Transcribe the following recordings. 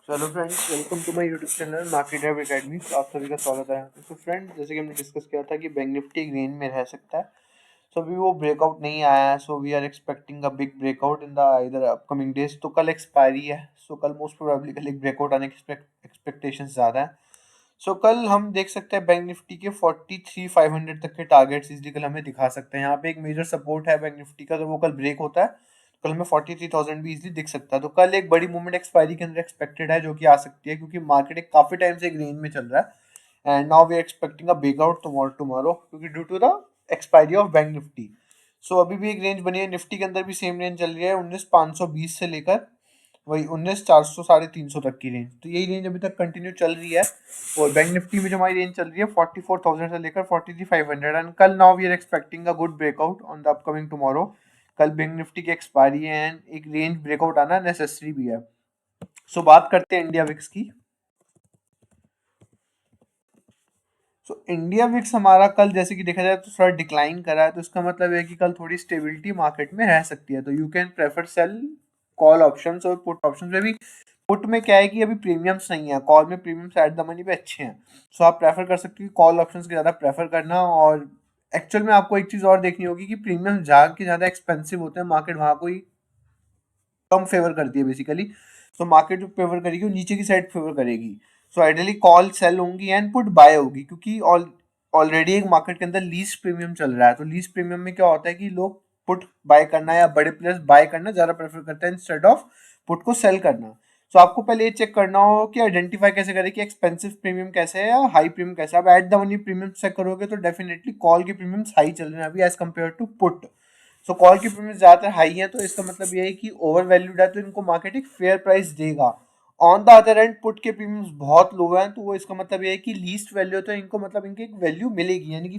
चलो friends, welcome to my YouTube channel market drive academy. तो आप सभी का स्वागत है। तो फ्रेंड्स, जैसे कि हमने डिस्कस किया था कि बैंक निफ्टी एक रेंज में रह सकता है। सो अभी वो ब्रेकआउट नहीं आया है। So we are expecting a big breakout in the इधर अपकमिंग डेज। तो कल एक्सपायरी है। सो कल मोस्ट प्रोबेबली कल एक ब्रेकआउट आने की एक्सपेक्टेशन ज़्यादा है। सो कल हम देख सकते हैं बैंक निफ्टी के 43,500 तक के टारगेट्स इजली कल हमें दिखा सकते हैं। यहाँ पे एक मेजर सपोर्ट है बैंक निफ्टी का। अगर वो कल ब्रेक होता है तो कल हमें 43,000 भी इजली दिख सकता है। तो कल एक बड़ी मूवमेंट एक्सपायरी के अंदर एक्सपेक्टेड है, जो कि आ सकती है, क्योंकि मार्केट एक काफी टाइम से एक रेंज में चल रहा है। And now we are expecting a breakout tomorrow क्योंकि due to the expiry of bank Nifty. So अभी भी एक रेंज बनी है। निफ्टी के अंदर भी सेम रेंज चल रही है, 19,520 से लेकर वही 19,400 350 तक की रेंज। तो यही रेंज अभी तक कंटिन्यू चल रही है। और बैंक निफ्टी में जो हमारी रेंज चल रही है 44,000 से लेकर 43,500। एंड कल now we are expecting a good breakout on the upcoming tomorrow. कल बैंक निफ्टी की एक्सपायरी है एंड एक रेंज ब्रेकआउट आना नेसेसरी भी है। सो बात करते हैं इंडिया विक्स की। सो इंडिया विक्स हमारा कल जैसे कि देखा जाए तो थोड़ा डिक्लाइन करा है। तो इसका मतलब है कि कल थोड़ी स्टेबिलिटी मार्केट में रह सकती है। तो you can prefer sell call options और पुट ऑप्शंस में भी। पुट में क्या है कि अभी प्रीमियम्स नहीं है, कॉल में प्रीमियम्स एट द मनी पे अच्छे हैं। सो आप प्रेफर कर सकते हो कॉल ऑप्शंस के ज़्यादा प्रेफर करना। और एक्चुअल में आपको एक चीज़ और देखनी होगी कि प्रीमियम जहाँ के ज़्यादा एक्सपेंसिव होते हैं, मार्केट वहाँ कोई कम फेवर करती है बेसिकली। तो मार्केट जो फेवर करेगी वो नीचे की साइड फेवर करेगी। सो आइडियली कॉल सेल होंगी एंड पुट बाय होगी, क्योंकि ऑलरेडी एक मार्केट के अंदर लीस्ट प्रीमियम चल रहा है। तो लीस्ट प्रीमियम में क्या होता है कि लोग पुट बाय करना या बड़े प्लेयर्स बाय करना ज़्यादा प्रेफर करते हैं इंस्टेड ऑफ पुट को सेल करना। सो आपको पहले ये चेक करना हो कि आइडेंटिफाई कैसे करें कि एक्सपेंसिव प्रीमियम कैसे है या हाई प्रीमियम कैसे है। अब at the money premium check करोगे तो डेफिनेटली कॉल के प्रीमियम्स हाई चल रहे हैं अभी as compare to put. So call की प्रीमियम ज्यादातर हाई है, तो इसका मतलब ये है कि ओवर वैल्यूड है, तो इनको मार्केट एक फेयर प्राइस देगा। On the other and put के प्रीमियम्स बहुत लो हैं, तो वो इसका मतलब ये है कि लीस्ट वैल्यू, तो इनको मतलब इनकी एक वैल्यू मिलेगी, यानी कि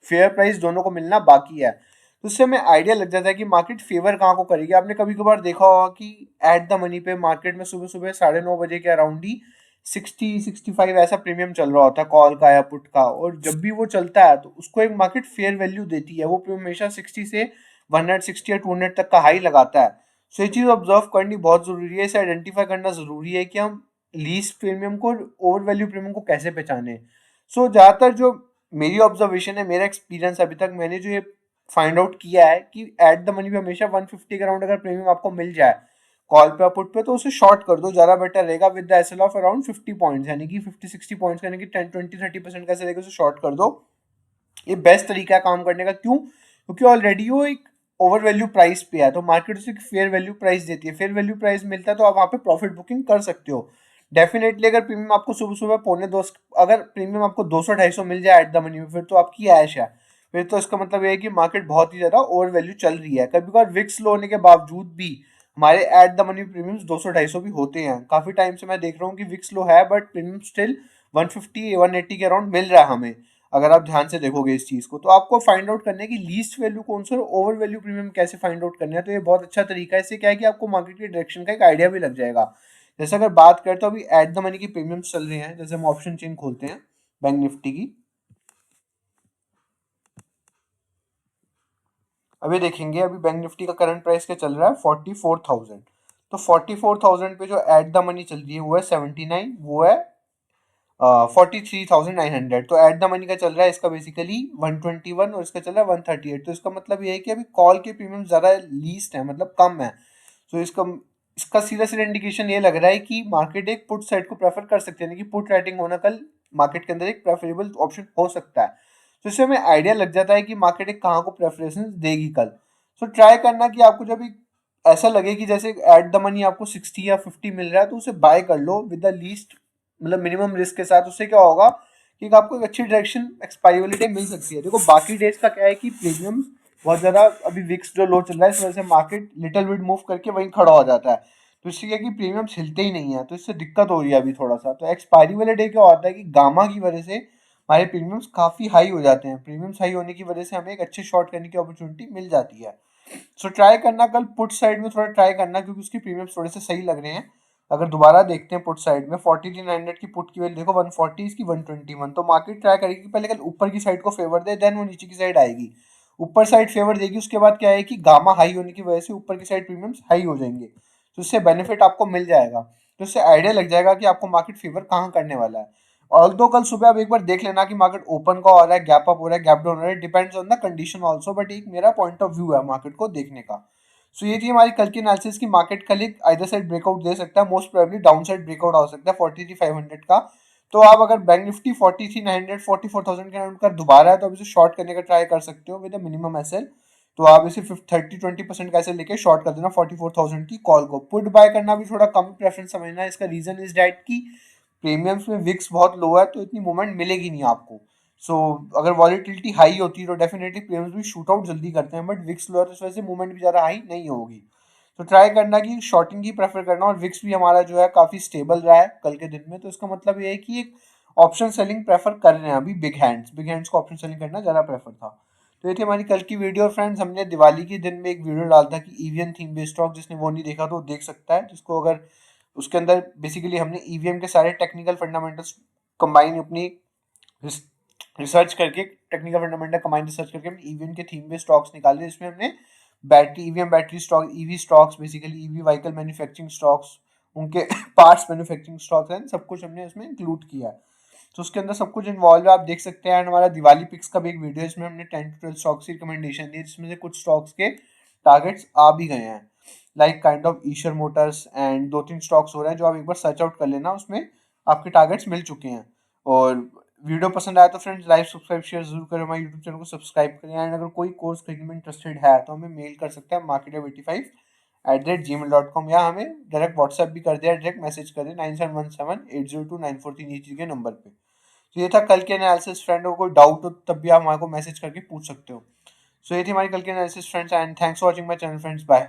फेयर प्राइस दोनों को मिलना बाकी है। तो उससे हमें आइडिया लग जाता है कि मार्केट फेवर कहाँ को करेगी। आपने कभी कभार देखा होगा कि एट द मनी पे मार्केट में सुबह सुबह 9:30 बजे के अराउंड ही 60-65 ऐसा प्रीमियम चल रहा होता है कॉल का या पुट का। और जब भी वो चलता है तो उसको एक मार्केट फेयर वैल्यू देती है। वो प्रीमियम हमेशा 60 से 160 या 200 तक का हाई लगाता है। सो ये चीज़ ऑब्जर्व करनी बहुत ज़रूरी है। इसे आइडेंटिफाई करना ज़रूरी है कि हम लीस्ट प्रीमियम को, ओवर वैल्यू प्रीमियम को कैसे पहचाने। सो ज़्यादातर जो मेरी ऑब्जर्वेशन है, मेरा एक्सपीरियंस अभी तक मैंने जो ये फाइंड आउट किया है कि एट द मनी पे हमेशा 150 के अराउंड अगर प्रीमियम आपको मिल जाए कॉल पे पुट पे, तो उसे शॉर्ट कर दो, ज्यादा बेटर रहेगा। With the SL of around 50 points, यानी कि 50-60 पॉइंट्स, यानी कि 10-20-30% कैसे रहेगा, उसे शॉर्ट कर दो। ये बेस्ट तरीका है काम करने का। क्यों? क्योंकि ऑलरेडी वो एक ओवर वैल्यू प्राइस पे है, तो मार्केट उसे फेयर वैल्यू प्राइस देती है। फेयर वैल्यू प्राइस मिलता है तो आप वहाँ पे प्रॉफिट बुकिंग कर सकते हो। डेफिनेटली अगर प्रीमियम आपको सुबह सुबह अगर प्रीमियम आपको 200-250 मिल जाए एट द मनी में, फिर तो आपकी ऐश है। फिर तो इसका मतलब ये है कि मार्केट बहुत ही ज्यादा ओवर वैल्यू चल रही है। कभी कभार विक्स लो होने के बावजूद भी हमारे एट द मनी प्रीमियम्स 200-250 भी होते हैं। काफी टाइम से मैं देख रहा हूँ कि विक्स लो है बट प्रीमियम स्टिल 150-180 के अराउंड मिल रहा है हमें। अगर आप ध्यान से देखोगे इस चीज को, तो आपको फाइंड आउट करना है कि लीस्ट वैल्यू कौन सा और ओवर वैल्यू प्रीमियम कैसे फाइंड आउट करना है। तो ये बहुत अच्छा तरीका है। इससे क्या है कि आपको मार्केट की डायरेक्शन का एक आइडिया भी लग जाएगा। जैसे अगर बात करें तो अभी एट द मनी की प्रीमियम्स चल रहे हैं। जैसे हम ऑप्शन चेन खोलते हैं बैंक निफ्टी की, अभी देखेंगे अभी बैंक निफ्टी का करंट प्राइस क्या चल रहा है, 44,000। तो 44,000 पे जो एट द मनी चल रही है वो है 79, वो है 43,900। तो एट द मनी का चल रहा है इसका बेसिकली 121 और इसका चल रहा है 138। तो इसका मतलब ये है कि अभी कॉल के प्रीमियम ज्यादा लीस्ट है, मतलब कम है। तो इसका इसका सीधा सीधा इंडिकेशन ये लग रहा है कि मार्केट एक पुट साइड को प्रेफर कर सकते हैं, यानी कि पुट राइटिंग होना कल मार्केट के अंदर एक प्रेफरेबल ऑप्शन हो सकता है। तो इससे हमें आइडिया लग जाता है कि मार्केट एक कहाँ को प्रेफरेंस देगी कल। सो ट्राई करना कि आपको जब भी ऐसा लगे कि जैसे एट द मनी आपको 60 या 50 मिल रहा है, तो उसे बाय कर लो विद द लीस्ट, मतलब मिनिमम रिस्क के साथ। उससे क्या होगा कि आपको एक अच्छी डायरेक्शन एक्सपायरी वाली डे मिल सकती है। देखो बाकी डेज का क्या है कि प्रीमियम बहुत ज्यादा, अभी विक्स जो लो चल रहा है इस वजह से मार्केट लिटिल बिट मूव करके वहीं खड़ा हो जाता है। तो इससे क्या है कि प्रीमियम्स हिलते ही नहीं है, तो इससे दिक्कत हो रही है अभी थोड़ा सा। तो एक्सपायरी वाले डे क्या होता है कि गामा की वजह से हमारे प्रीमियम्स काफी हाई हो जाते हैं। प्रीमियम्स हाई होने की वजह से हमें एक अच्छे शॉर्ट करने की अपॉर्चुनिटी मिल जाती है। सो ट्राई करना कल पुट साइड में थोड़ा ट्राई करना, क्योंकि उसकी प्रीमियम्स थोड़े से सही लग रहे हैं। अगर दोबारा देखते हैं पुट साइड में 43,900 की पुट की वैल्यू देखो, 140 इसकी 121। तो मार्केट ट्राई करेगी कि पहले कल ऊपर की साइड को फेवर दे, देन वो नीचे की साइड आएगी। ऊपर साइड फेवर देगी, उसके बाद क्या है कि गामा हाई होने की वजह से ऊपर की साइड प्रीमियम्स हाई हो जाएंगे, तो इससे बेनिफिट आपको मिल जाएगा। तो इससे आइडिया लग जाएगा कि आपको मार्केट फेवर कहाँ करने वाला है। और तो कल सुबह आप एक बार देख लेना कि मार्केट ओपन का हो रहा है, गैप अप हो रहा है, गैप डाउन हो रहा है, depends on the condition also, but एक मेरा पॉइंट ऑफ व्यू है मार्केट को देखने का। सो ये थी हमारी कल की एनालिसिस की मार्केट कल एक आइदर साइड ब्रेकआउट दे सकता है, most probably down side breakout हो सकता है 43,500 का। तो आप अगर बैंक निफ्टी 43,900 44,000 के राउंड का दोबारा है तो आप इसे शॉर्ट करने का ट्राई कर सकते हो विद मिनिमम एसएल। तो आप इसे 30-20% का ऐसे लेके शॉर्ट कर देना 44,000 की कॉल को। पुट बाय करना भी थोड़ा कम प्रेफरेंस समझना, इसका रीजन इज डेट की प्रीमियम्स में विक्स बहुत लो है तो इतनी मूवमेंट मिलेगी नहीं आपको। अगर वॉलिटिलिटी हाई होती है तो डेफिनेटली प्रीमियम्स भी शूट आउट जल्दी करते हैं, बट विक्स लो है तो इस वजह से मूवमेंट भी ज़्यादा हाई नहीं होगी। तो ट्राई करना कि शॉर्टिंग ही प्रेफर करना, और विक्स भी हमारा जो है काफ़ी स्टेबल रहा है कल के दिन में, तो इसका मतलब ये है कि एक ऑप्शन सेलिंग प्रेफर कर रहे हैं अभी बिग हैंड्स को ऑप्शन सेलिंग करना ज़्यादा प्रेफर था। तो ये थी हमारी कल की वीडियो फ्रेंड्स। हमने दिवाली के दिन में एक वीडियो डाला था कि ईवीएम थीम बेस्ड स्टॉक, जिसने वो नहीं देखा तो वो देख सकता है, जिसको अगर उसके अंदर बेसिकली हमने ईवीएम के सारे टेक्निकल फंडामेंटल्स कंबाइन अपनी रिसर्च करके, टेक्निकल फंडामेंटल कंबाइन रिसर्च करके हमने ईवीएम के थीम बेस्ड स्टॉक्स निकाले, जिसमें हमने battery EVM battery stock, EV stocks, basically EV vehicle manufacturing stocks, उनके पार्ट्स मैन्युफैक्चरिंग स्टॉक्स हैं, सब कुछ हमने उसमें इंक्लूड किया है। तो उसके अंदर सब कुछ इन्वॉल्व है, आप देख सकते हैं। एंड हमारा दिवाली पिक्स का भी एक वीडियो है, इसमें हमने 10 to 12 स्टॉक्स की रिकमेंडेशन दी, जिसमें से कुछ स्टॉक्स के टारगेट्स आ भी गए हैं, like kind of Ishar Motors, and 2-3 stocks हो रहे हैं जो आप एक बार सर्च आउट कर लेना, उसमें आपके टारगेट्स मिल चुके हैं। और वीडियो पसंद आया तो फ्रेंड्स लाइक सब्सक्राइब शेयर जरूर करें, हमारे यूट्यूब चैनल को सब्सक्राइब करें। एंड अगर कोई कोर्स खरीदने में इंटरेस्टेड है तो हमें मेल कर सकते हैं marketev85@gmail.com, या हमें डायरेक्ट व्हाट्सएप भी कर दिया, डायरेक्ट मैसेज कर दें 9717802943 के नंबर पे। तो ये था कल के एनालिसिस फ्रेंड, को कोई डाउट हो तब भी आप हमारे को मैसेज करके पूछ सकते हो। सो ये थी हमारी कल की analysis friends, and thanks for watching my channel friends, bye.